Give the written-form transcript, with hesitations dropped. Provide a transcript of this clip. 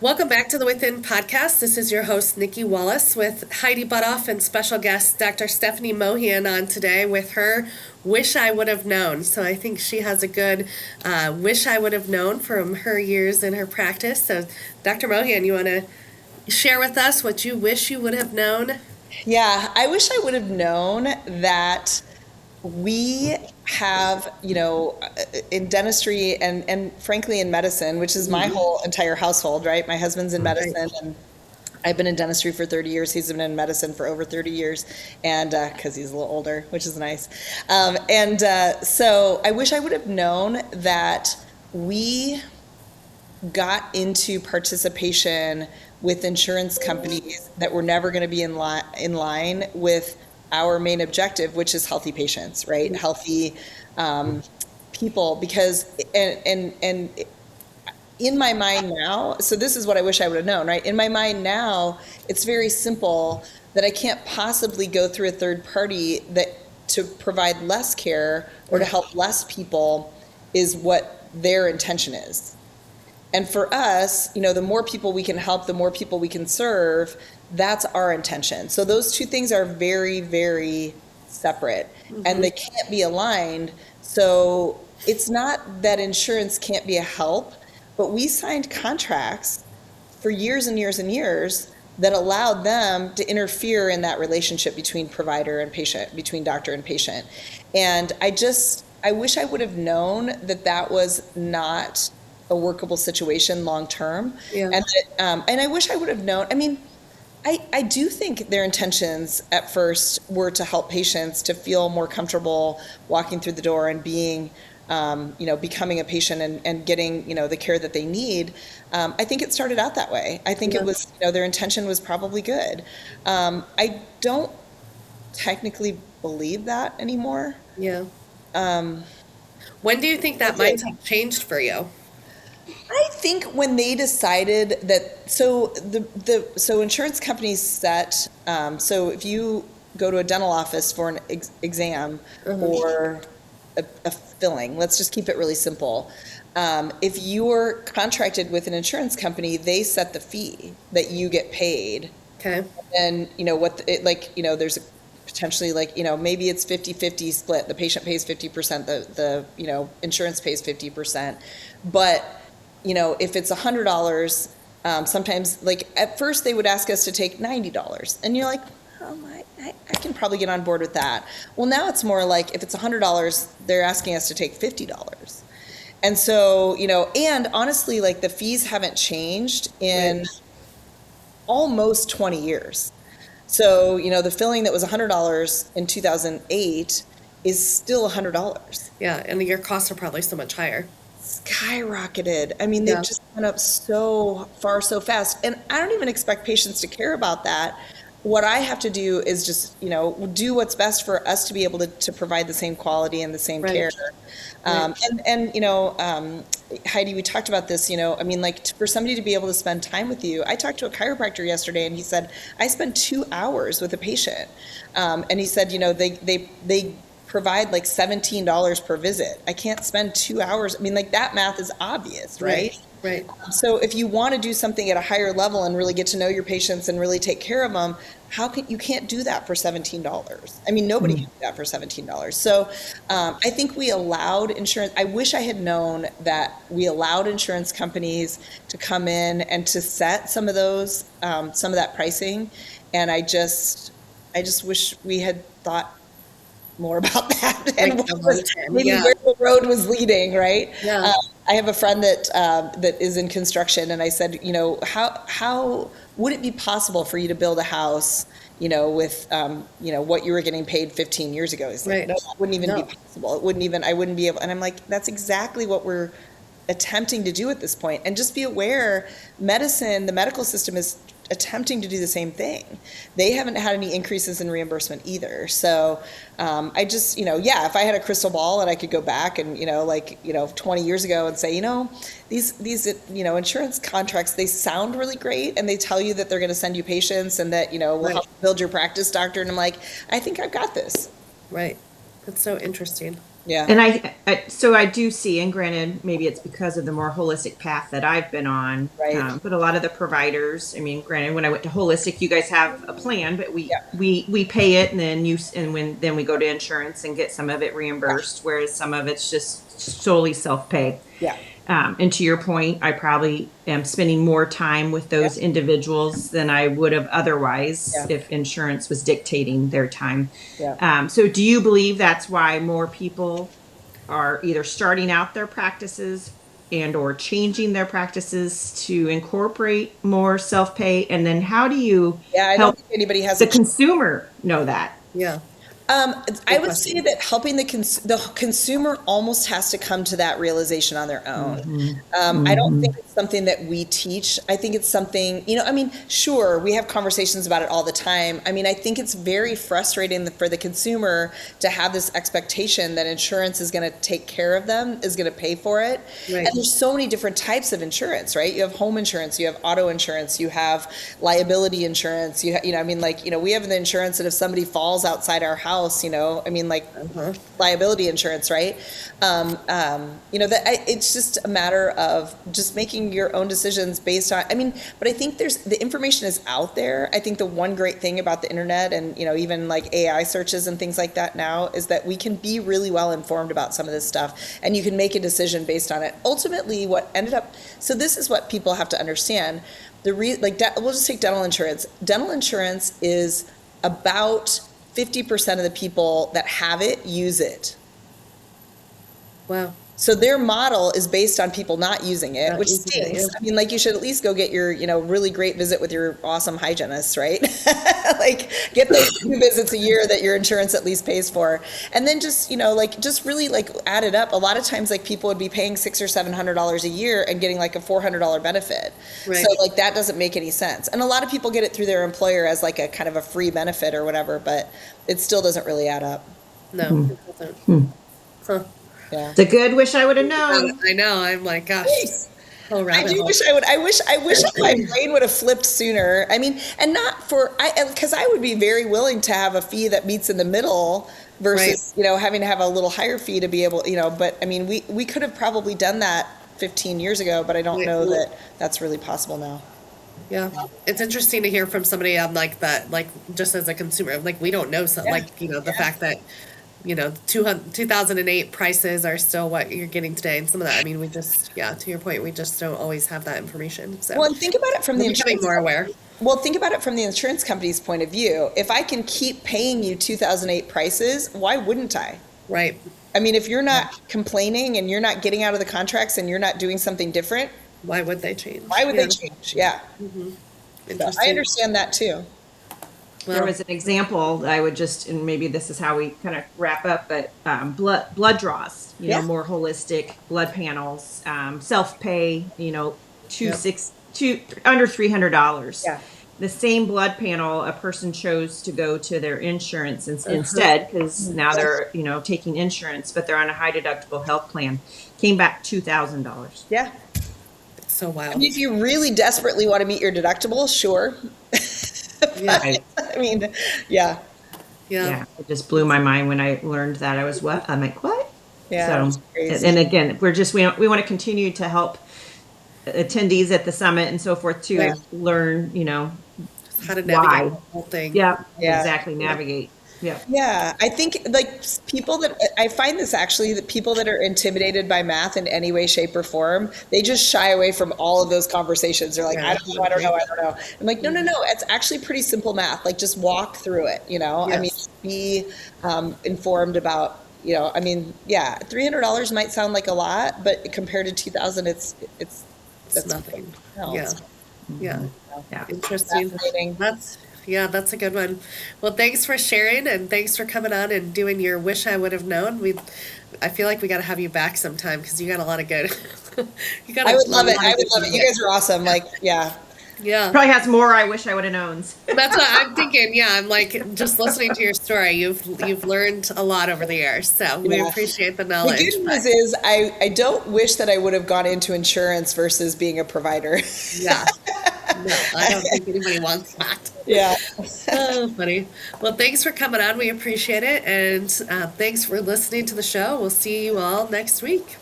Welcome back to the Within podcast. This is your host, Nikki Wallace, with Heidi Butoff and special guest Dr.Steffany Mohan on today with her Wish I Would Have Known. So I think she has a good wish I would have known from her years in her practice. So Dr. Mohan, you want to share with us what you wish you would have known? Yeah, I wish I would have known that we have, in dentistry and frankly in medicine, which is my whole entire household, right? My husband's in medicine and I've been in dentistry for 30 years. He's been in medicine for over 30 years, and because he's a little older, which is nice. So I wish I would have known that we got into participation with insurance companies that were never going to be in line with our main objective, which is healthy patients, right? Healthy people, because and in my mind now, so this is what I wish I would have known, right? In my mind now, it's very simple that I can't possibly go through a third party that to provide less care or to help less people is what their intention is. And for us, the more people we can help, the more people we can serve, that's our intention. So those two things are very, very separate, and they can't be aligned. So it's not that insurance can't be a help, but we signed contracts for years and years and years that allowed them to interfere in that relationship between provider and patient, between doctor and patient. And I wish I would have known that that was not a workable situation long term. Yeah. And I wish I would have known. I mean, I do think their intentions at first were to help patients to feel more comfortable walking through the door and being, becoming a patient and getting, the care that they need. I think it started out that way. I think it was, their intention was probably good. I don't technically believe that anymore. Yeah. When do you think that mindset changed for you? I think when they decided that, so insurance companies set, so if you go to a dental office for an exam or a filling, let's just keep it really simple. If you're contracted with an insurance company, they set the fee that you get paid. Okay. And there's potentially maybe it's 50-50 split. The patient pays 50%, the insurance pays 50%. But if it's $100, sometimes at first they would ask us to take $90, and you're like, oh my, I can probably get on board with that. Well, now it's more like if it's $100, they're asking us to take $50. And so, and honestly, the fees haven't changed in almost 20 years. So, the filling that was $100 in 2008 is still $100. Yeah, and your costs are probably so much higher. Skyrocketed. I mean, they've just went up so far, so fast. And I don't even expect patients to care about that. What I have to do is just, do what's best for us to be able to provide the same quality and the same care. Heidi, we talked about this, for somebody to be able to spend time with you. I talked to a chiropractor yesterday and he said, I spend 2 hours with a patient. And he said, they provide $17 per visit. I can't spend 2 hours. I mean, that math is obvious, right? Right. So if you want to do something at a higher level and really get to know your patients and really take care of them, you can't do that for $17. I mean, nobody can do that for $17. So I think we allowed insurance. I wish I had known that we allowed insurance companies to come in and to set some of that pricing. And I just wish we had thought more about that and where the road was leading, right? Yeah. I have a friend that is in construction, and I said, how would it be possible for you to build a house, with what you were getting paid 15 years ago? He's like, no, that wouldn't even be possible. I wouldn't be able. And I'm like, that's exactly what we're attempting to do at this point. And just be aware, the medical system is attempting to do the same thing. They haven't had any increases in reimbursement either. So I just, if I had a crystal ball and I could go back and, 20 years ago and say, these insurance contracts, they sound really great and they tell you that they're going to send you patients and that, we'll help build your practice, doctor. And I'm like, I think I've got this. Right. That's so interesting. Yeah. And so I do see, and granted, maybe it's because of the more holistic path that I've been on, Right. but a lot of the providers, I mean, granted, when I went to holistic, you guys have a plan, but Yeah. we pay it, and then we go to insurance and get some of it reimbursed, whereas some of it's just solely self-pay. Yeah. And to your point, I probably am spending more time with those individuals than I would have otherwise if insurance was dictating their time. Yeah. So do you believe that's why more people are either starting out their practices and or changing their practices to incorporate more self-pay? And then how do you I help don't think anybody has the consumer know that? Yeah. I would say that helping the consumer almost has to come to that realization on their own. I don't think it's something that we teach. I think it's something, I mean, sure, we have conversations about it all the time. I mean, I think it's very frustrating for the consumer to have this expectation that insurance is going to take care of them, is going to pay for it. Right. And there's so many different types of insurance, right? You have home insurance, you have auto insurance, you have liability insurance, we have the insurance that if somebody falls outside our house, liability insurance, right? It's just a matter of just making your own decisions based on, but I think the information is out there. I think the one great thing about the internet and, even like AI searches and things like that now is that we can be really well informed about some of this stuff and you can make a decision based on it. Ultimately, so this is what people have to understand. We'll just take dental insurance. Dental insurance is about 50% of the people that have it use it. Wow. So their model is based on people not using it, which using it, stinks. yeah. You should at least go get your, really great visit with your awesome hygienist, right? Get those 2 visits a year that your insurance at least pays for. And then just, just really add it up. A lot of times, people would be paying $600 or $700 a year and getting a $400 benefit. Right. So that doesn't make any sense. And a lot of people get it through their employer as a kind of a free benefit or whatever, but it still doesn't really add up. No, it doesn't. Huh. Yeah. It's a good wish I would have known. I know. I'm like, gosh. I do wish I would. I wish my brain would have flipped sooner. And not because I would be very willing to have a fee that meets in the middle versus, having to have a little higher fee to be able, but we could have probably done that 15 years ago, but I don't know that that's really possible now. Yeah. It's interesting to hear from somebody like that, just as a consumer, we don't know something, the fact that, 2008 prices are still what you're getting today. And some of that, we just, to your point, we just don't always have that information. So, well, and think about it from the becoming more aware. Well, think about it from the insurance company's point of view. If I can keep paying you 2008 prices, why wouldn't I? Right. If you're not complaining and you're not getting out of the contracts and you're not doing something different, why would they change? They change? Yeah. Mm-hmm. So I understand that too. Well, there was an example that I would just, and maybe this is how we kind of wrap up, but blood draws, more holistic blood panels, self-pay, under $300. Yeah. The same blood panel, a person chose to go to their insurance instead because now they're, taking insurance, but they're on a high deductible health plan. Came back $2,000. Yeah. It's so wild. If you really desperately want to meet your deductible, sure. Yeah. Yeah. Yeah. It just blew my mind when I learned that. I was what? I'm like, what? Yeah. So, and again, we want to continue to help attendees at the summit and so forth to learn, how to navigate the whole thing. Yeah. Exactly. Navigate. Yeah. Yeah. I think I find this actually that people that are intimidated by math in any way, shape or form, they just shy away from all of those conversations. They're like, I don't know. I'm like, no. It's actually pretty simple math. Just walk through it, Yes. Be informed about, $300 might sound like a lot, but compared to 2,000, that's nothing. No, Yeah. Yeah. Interesting. Fascinating. That's a good one. Well, thanks for sharing and thanks for coming on and doing your wish I would have known. I feel like we got to have you back sometime because you got a lot of good. I would love it. You guys are awesome. Yeah. Probably has more I wish I would have known. That's what I'm thinking. Yeah, I'm just listening to your story. You've learned a lot over the years, so we appreciate the knowledge. The good news is I don't wish that I would have gone into insurance versus being a provider. Yeah. No, I don't think anybody wants that. Yeah. Oh, funny. Well, thanks for coming on. We appreciate it. And thanks for listening to the show. We'll see you all next week.